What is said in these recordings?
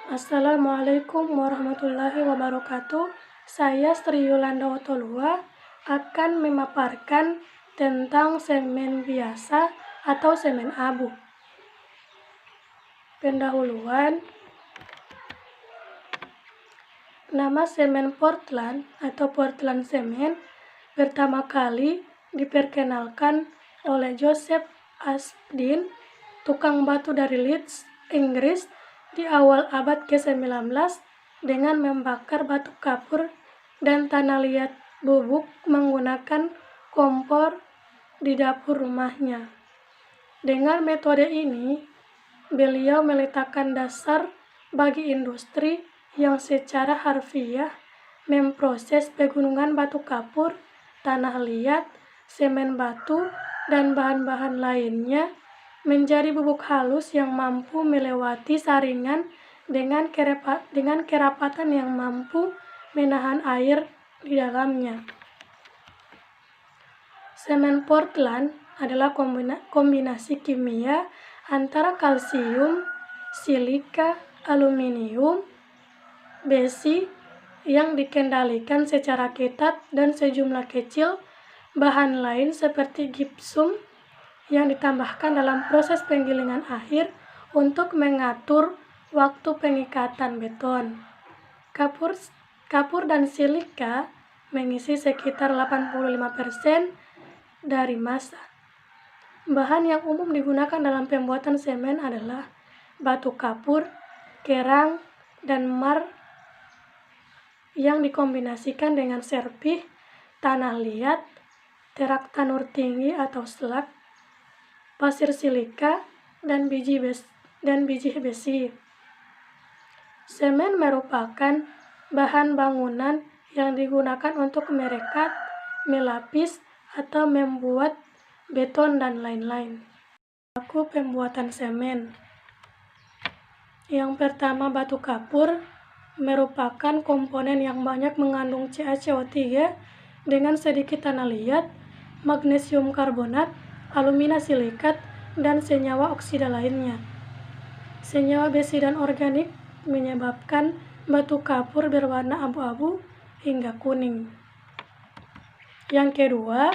Assalamualaikum warahmatullahi wabarakatuh. Saya Sri Yolanda Otolua akan memaparkan tentang semen biasa atau semen abu. Pendahuluan, nama semen Portland atau Portland Semen pertama kali diperkenalkan oleh Joseph Aspdin, tukang batu dari Leeds, Inggris, di awal abad ke-19 dengan membakar batu kapur dan tanah liat bubuk menggunakan kompor di dapur rumahnya. Dengan metode ini, beliau meletakkan dasar bagi industri yang secara harfiah memproses pegunungan batu kapur, tanah liat, semen batu, dan bahan-bahan lainnya menjadi bubuk halus yang mampu melewati saringan dengan kerapatan yang mampu menahan air di dalamnya. Semen Portland adalah kombinasi kimia antara kalsium, silika, aluminium, besi yang dikendalikan secara ketat dan sejumlah kecil bahan lain seperti gipsum yang ditambahkan dalam proses penggilingan akhir untuk mengatur waktu pengikatan beton. Kapur dan silika mengisi sekitar 85% dari massa. Bahan yang umum digunakan dalam pembuatan semen adalah batu kapur, kerang, dan mar yang dikombinasikan dengan serpih, tanah liat, terak tanur tinggi atau slag, pasir silika, dan biji besi. Semen merupakan bahan bangunan yang digunakan untuk merekat, melapis, atau membuat beton dan lain-lain. Baku pembuatan semen. Yang pertama, batu kapur merupakan komponen yang banyak mengandung CaCO3 dengan sedikit tanah liat, magnesium karbonat, alumina silikat, dan senyawa oksida lainnya. Senyawa besi dan organik menyebabkan batu kapur berwarna abu-abu hingga kuning. Yang kedua,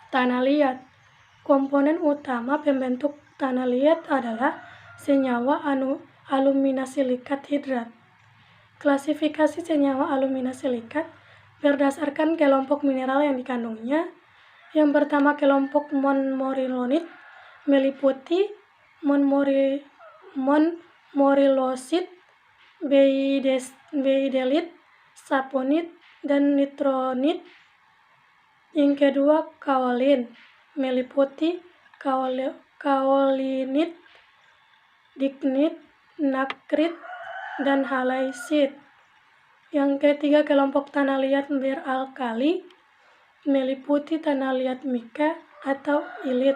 tanah liat. Komponen utama pembentuk tanah liat adalah senyawa alumina silikat hidrat. Klasifikasi senyawa alumina silikat berdasarkan kelompok mineral yang dikandungnya. Yang pertama, kelompok montmorillonit meliputi montmorillonit, beidelit, saponit, dan nitronit. Yang kedua, kaolin meliputi kaolinit, lignit, nakrit, dan halaisit. Yang ketiga, kelompok tanah liat beralkali meliputi tanah liat mika atau ilit.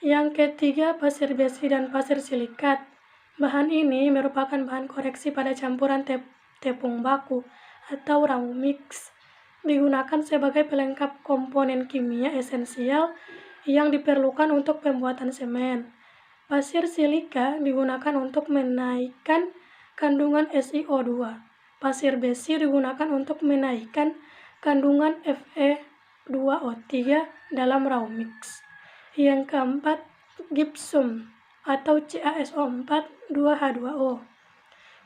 Yang ketiga, pasir besi dan pasir silikat. Bahan ini merupakan bahan koreksi pada campuran tepung baku atau raw mix. Digunakan sebagai pelengkap komponen kimia esensial yang diperlukan untuk pembuatan semen. Pasir silika digunakan untuk menaikkan kandungan SiO2. Pasir besi digunakan untuk menaikkan kandungan Fe2O3 dalam raw mix. Yang keempat, gipsum atau CaSO4 2H2O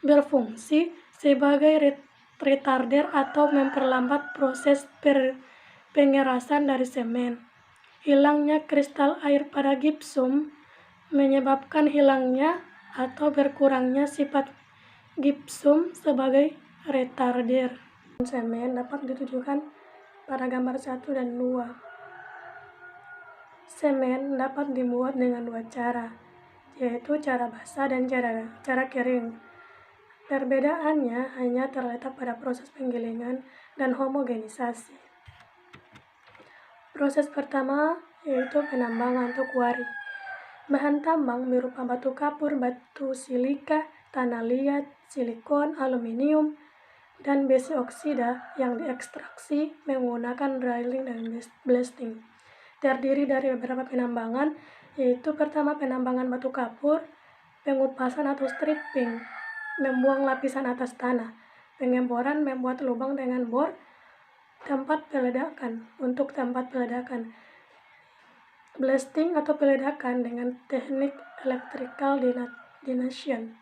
berfungsi sebagai retarder atau memperlambat proses pengerasan dari semen. Hilangnya kristal air pada gipsum menyebabkan hilangnya atau berkurangnya sifat gipsum sebagai retarder. Semen dapat ditujukan pada gambar 1 dan 2. Semen dapat dibuat dengan dua cara, yaitu cara basah dan cara kering. Perbedaannya hanya terletak pada proses penggilingan dan homogenisasi. Proses pertama yaitu penambangan atau quarry. Bahan tambang berupa batu kapur, batu silika, tanah liat, silikon, aluminium, dan besi oksida yang diekstraksi menggunakan drilling dan blasting. Terdiri dari beberapa penambangan, yaitu pertama penambangan batu kapur, pengupasan atau stripping, membuang lapisan atas tanah, pengemboran membuat lubang dengan bor, tempat peledakan, untuk tempat peledakan, blasting atau peledakan dengan teknik electrical detonation.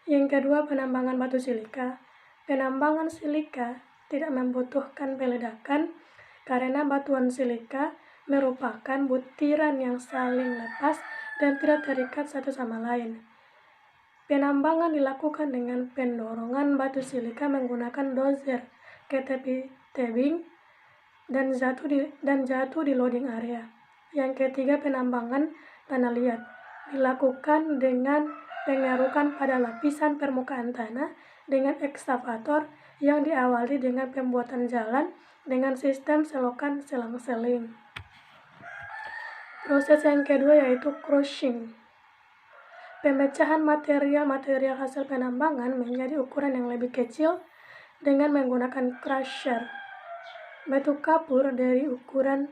Yang kedua, penambangan batu silika. Penambangan silika tidak membutuhkan peledakan karena batuan silika merupakan butiran yang saling lepas dan tidak terikat satu sama lain. Penambangan dilakukan dengan pendorongan batu silika menggunakan dozer ke tepi tebing dan jatuh di loading area. Yang ketiga, penambangan tanah liat dilakukan dengan pengerukan pada lapisan permukaan tanah dengan ekskavator yang diawali dengan pembuatan jalan dengan sistem selokan selang-seling. Proses yang kedua yaitu crushing. Pemecahan material hasil penambangan menjadi ukuran yang lebih kecil dengan menggunakan crusher. Batu kapur dari ukuran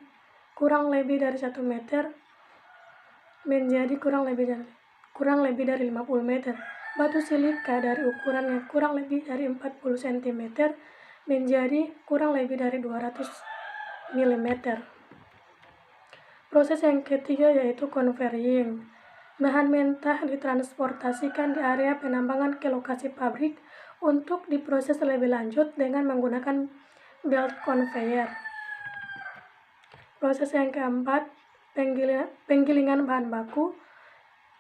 kurang lebih dari 1 meter menjadi kurang lebih dari 50 meter. Batu silika dari ukuran yang kurang lebih dari 40 cm menjadi kurang lebih dari 200 mm. Proses yang ketiga yaitu conveying. Bahan mentah ditransportasikan di area penambangan ke lokasi pabrik untuk diproses lebih lanjut dengan menggunakan belt conveyor. Proses yang keempat, penggilingan bahan baku.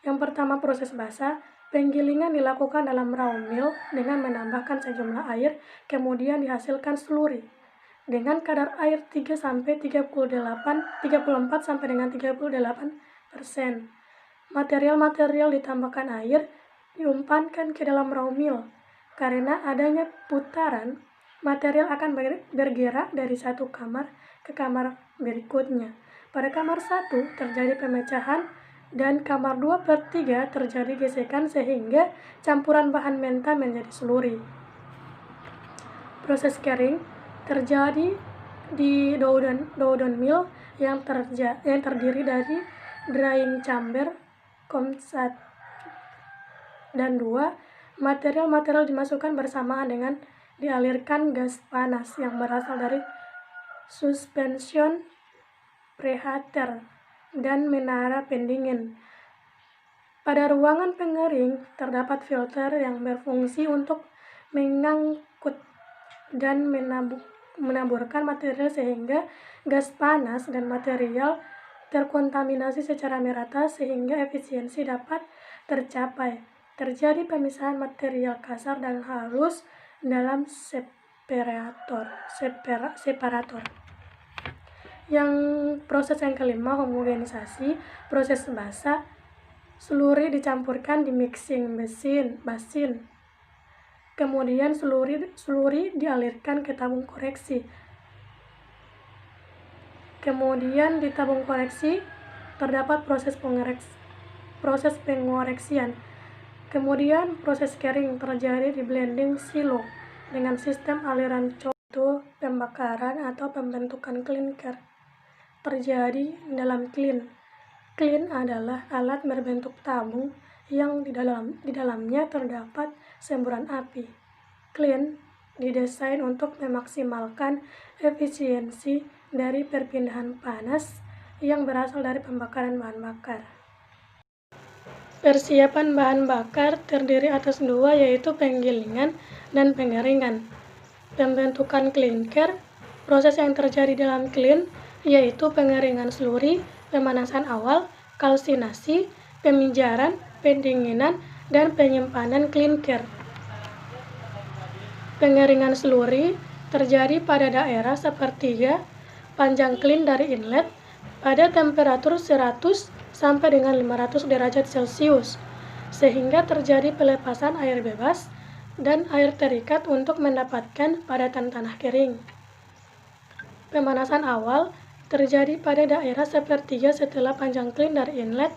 Yang pertama, proses basah. Penggilingan dilakukan dalam raw mill dengan menambahkan sejumlah air, kemudian dihasilkan slurry dengan kadar air 34 sampai dengan 38%. Material-material ditambahkan air diumpankan ke dalam raw mill. Karena adanya putaran, material akan bergerak dari satu kamar ke kamar berikutnya. Pada kamar 1 terjadi pemecahan dan kamar 2/3 terjadi gesekan sehingga campuran bahan mentah menjadi slurry. Proses carrying terjadi di Dowden Mill yang terdiri dari drying chamber, COM1 dan 2. Material-material dimasukkan bersamaan dengan dialirkan gas panas yang berasal dari suspension preheater dan menara pendingin. Pada ruangan pengering terdapat filter yang berfungsi untuk mengangkut dan menaburkan material sehingga gas panas dan material terkontaminasi secara merata sehingga efisiensi dapat tercapai. Terjadi pemisahan material kasar dan halus dalam separator. Yang proses yang kelima, homogenisasi. Proses basah, slurry dicampurkan di mixing basin. Kemudian slurry dialirkan ke tabung koreksi. Kemudian di tabung koreksi terdapat proses pengoreksian. Kemudian proses carrying terjadi di blending silo dengan sistem aliran contoh pembakaran atau pembentukan clinker terjadi dalam kiln. Kiln adalah alat berbentuk tabung yang di dalamnya terdapat semburan api. Kiln didesain untuk memaksimalkan efisiensi dari perpindahan panas yang berasal dari pembakaran bahan bakar. Persiapan bahan bakar terdiri atas 2 yaitu penggilingan dan pengeringan. Pembentukan clinker, proses yang terjadi dalam kiln yaitu pengeringan slurry, pemanasan awal, kalsinasi, pemijaran, pendinginan, dan penyimpanan clinker. Pengeringan slurry terjadi pada daerah sepertiga panjang kiln dari inlet pada temperatur 100 sampai dengan 500 derajat Celcius, sehingga terjadi pelepasan air bebas dan air terikat untuk mendapatkan padatan tanah kering. Pemanasan awal terjadi pada daerah sepertiga setelah panjang kiln dari inlet.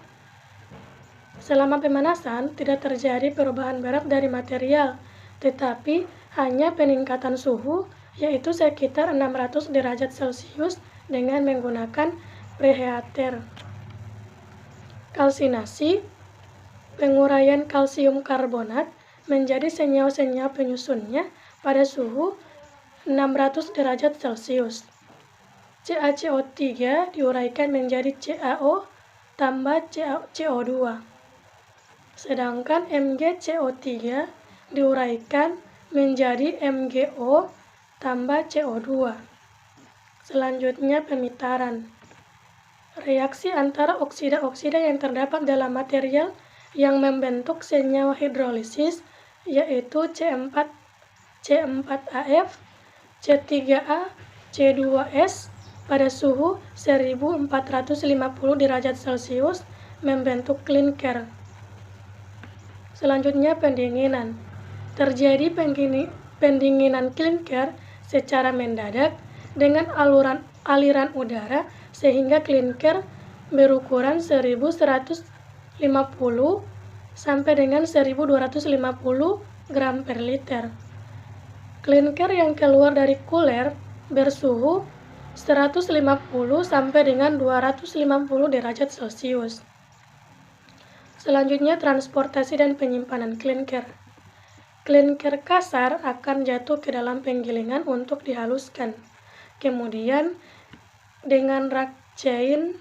Selama pemanasan tidak terjadi perubahan berat dari material, tetapi hanya peningkatan suhu yaitu sekitar 600 derajat Celcius dengan menggunakan preheater. Kalsinasi, penguraian kalsium karbonat menjadi senyawa-senyawa penyusunnya pada suhu 600 derajat Celcius. CaCO3 diuraikan menjadi CaO tambah CO2. Sedangkan MgCO3 diuraikan menjadi MgO tambah CO2. Selanjutnya pemitaran. Reaksi antara oksida-oksida yang terdapat dalam material yang membentuk senyawa hidrolisis yaitu C4AF, C3A, C2S pada suhu 1450 derajat Celcius membentuk klinker. Selanjutnya pendinginan. Terjadi pendinginan klinker secara mendadak dengan aliran udara sehingga klinker berukuran 1150 sampai dengan 1250 gram per liter. Klinker yang keluar dari cooler bersuhu 150 sampai dengan 250 derajat Celcius. Selanjutnya transportasi dan penyimpanan klinker. Klinker kasar akan jatuh ke dalam penggilingan untuk dihaluskan. Kemudian dengan rak chain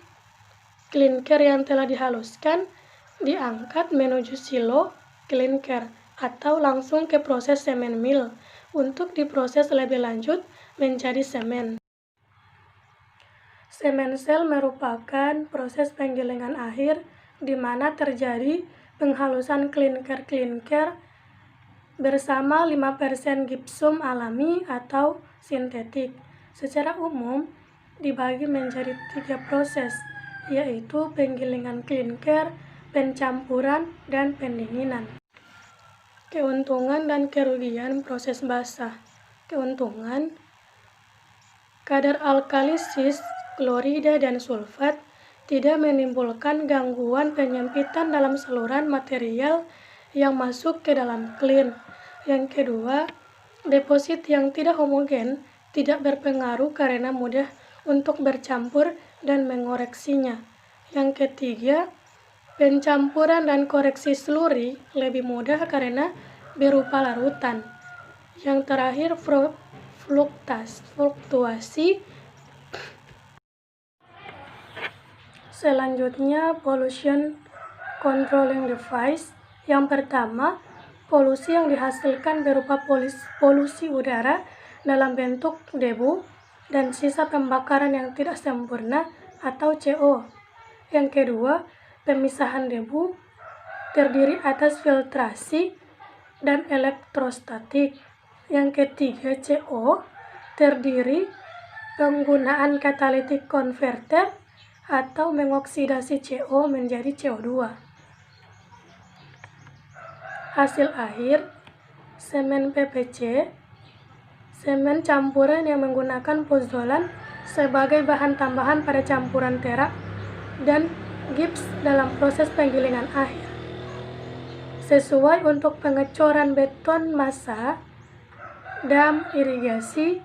klinker yang telah dihaluskan diangkat menuju silo klinker atau langsung ke proses semen mill untuk diproses lebih lanjut menjadi semen. Semen sel merupakan proses penggilingan akhir di mana terjadi penghalusan klinker bersama 5% gipsum alami atau sintetik. Secara umum dibagi menjadi 3 proses, yaitu penggilingan klinker, pencampuran, dan pendinginan. Keuntungan dan kerugian proses basah. Keuntungan, kadar alkalisis, klorida, dan sulfat tidak menimbulkan gangguan penyempitan dalam saluran material yang masuk ke dalam klin. Yang kedua, deposit yang tidak homogen tidak berpengaruh karena mudah untuk bercampur dan mengoreksinya. Yang ketiga, pencampuran dan koreksi slurry lebih mudah karena berupa larutan. Yang terakhir, fluktuasi. Selanjutnya, pollution controlling device. Yang pertama, polusi yang dihasilkan berupa polusi udara dalam bentuk debu dan sisa pembakaran yang tidak sempurna atau CO. Yang kedua, pemisahan debu terdiri atas filtrasi dan elektrostatik. Yang ketiga, CO terdiri penggunaan catalytic converter atau mengoksidasi CO menjadi CO2. Hasil akhir, semen PPC, semen campuran yang menggunakan pozolan sebagai bahan tambahan pada campuran terak dan gips dalam proses penggilingan akhir. Sesuai untuk pengecoran beton massa, dam irigasi,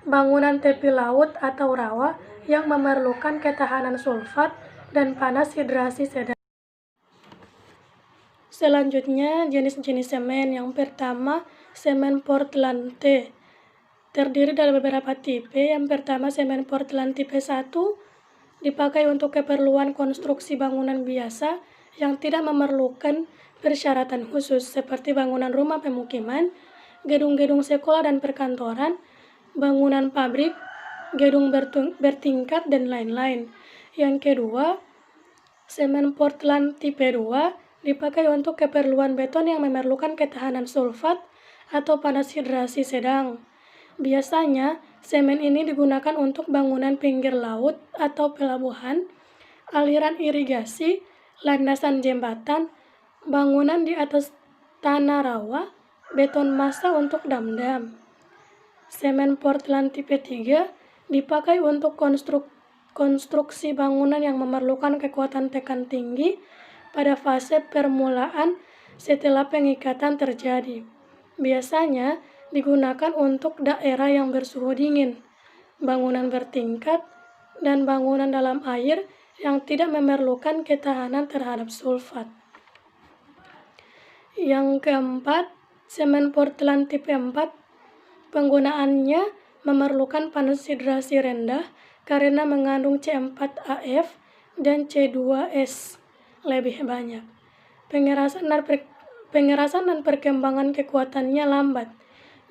bangunan tepi laut atau rawa yang memerlukan ketahanan sulfat dan panas hidrasi sedang. Selanjutnya, jenis-jenis semen. Yang pertama, semen Portland T. Terdiri dari beberapa tipe. Yang pertama, semen Portland tipe 1 dipakai untuk keperluan konstruksi bangunan biasa yang tidak memerlukan persyaratan khusus seperti bangunan rumah pemukiman, gedung-gedung sekolah dan perkantoran, bangunan pabrik, gedung bertingkat, dan lain-lain. Yang kedua, semen Portland tipe 2 dipakai untuk keperluan beton yang memerlukan ketahanan sulfat atau panas hidrasi sedang. Biasanya, semen ini digunakan untuk bangunan pinggir laut atau pelabuhan, aliran irigasi, landasan jembatan, bangunan di atas tanah rawa, beton massa untuk dam-dam. Semen Portland tipe 3 dipakai untuk konstruksi bangunan yang memerlukan kekuatan tekan tinggi pada fase permulaan setelah pengikatan terjadi. Biasanya digunakan untuk daerah yang bersuhu dingin, bangunan bertingkat, dan bangunan dalam air yang tidak memerlukan ketahanan terhadap sulfat. Yang keempat, semen Portland tipe 4. Penggunaannya memerlukan panas hidrasi rendah karena mengandung C4AF dan C2S lebih banyak. Pengerasan dan perkembangan kekuatannya lambat.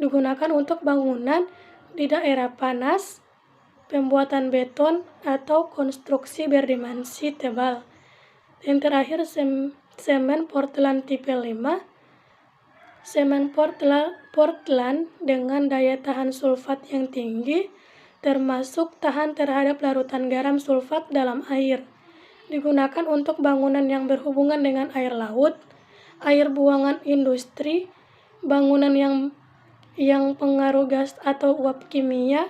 Digunakan untuk bangunan di daerah panas, pembuatan beton, atau konstruksi berdimensi tebal. Yang terakhir, semen Portland tipe 5. Semen Portland dengan daya tahan sulfat yang tinggi, termasuk tahan terhadap larutan garam sulfat dalam air. Digunakan untuk bangunan yang berhubungan dengan air laut, air buangan industri, bangunan yang pengaruh gas atau uap kimia,